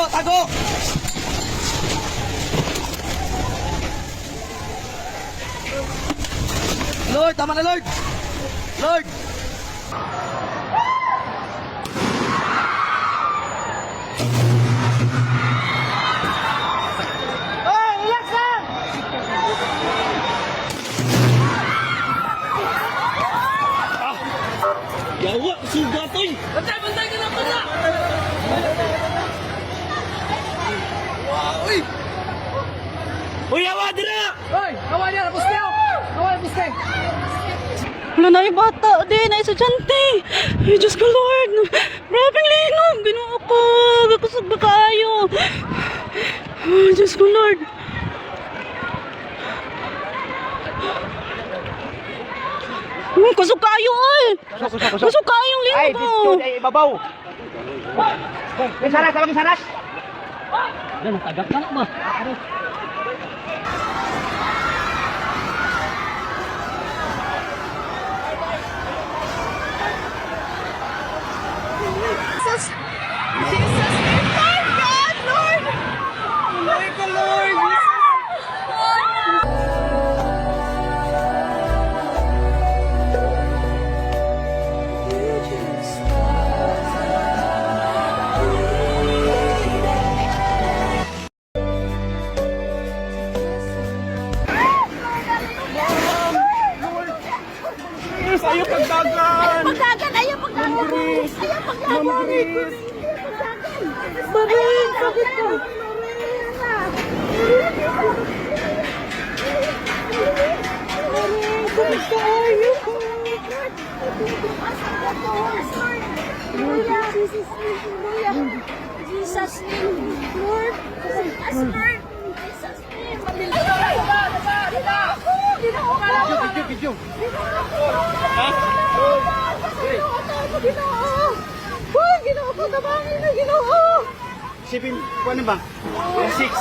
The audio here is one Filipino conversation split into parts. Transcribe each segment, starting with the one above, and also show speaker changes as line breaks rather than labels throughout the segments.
tago! Lord, tama na Lord! Lord! Hoy, relax lang!
Yawa, sugat oy.
Bantay, bantay ka na pala! Wow, uy!
Uy, yawa dira.
Hoy, hawa niya, puste oh! Hawa, puste!
Wala na yung bata, di na estudyante. Ay, Diyos ko Lord. Grabing linog. Ginoo ko. Gakusog ba kayo? Ay, Diyos ko Lord. Kusog kayo ay. Kusog kayong
Ay,
linog.
dito ay ibabaw. May saras, sabang saras.
Yan, tagak ka na ba?
Jesus. Jesus. Thank God, Lord. Thank the Lord.
Yes, ayaw pagdagan.
Pagdagan, ayaw pagdagan. Ayaw pagdagan. Marin, sakit ko. Sakit ka, ayaw ko. Jesus name, Lord. Jesus name. Jesus name.
Video.
Ginoo ko, tabangin na Ginoo.
7, kuan ba? 6.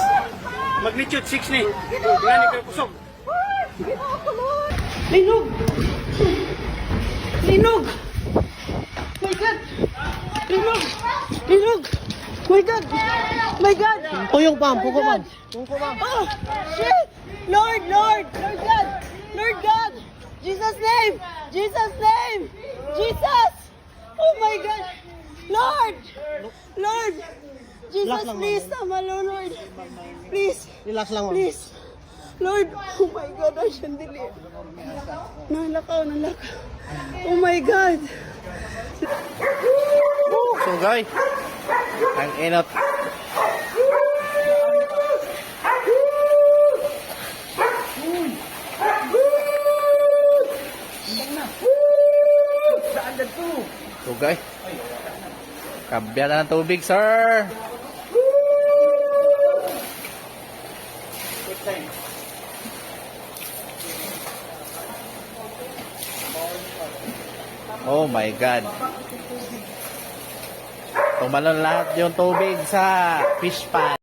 Magnitude 6 ni. Ngani ka kusog.
Ginoo ko, Lord. Linog. Linog. My God. Linog. Linog. My God. My God.
Tuyong pam, puko pam.
Oh, shit. Lord, Lord. Lord God. Lord God. Jesus name. Jesus name. Jesus. Oh my God. Lord. Lord. Jesus, please. Tama, Lord. Please.
Relax lang.
Please. Lord. Oh my God. Asyan dili. Nalakaw. Oh my God.
So guys, ang inot. So guys, kabya na ng tubig, sir. Oh my God. Tumalon lahat yung tubig sa fish pan.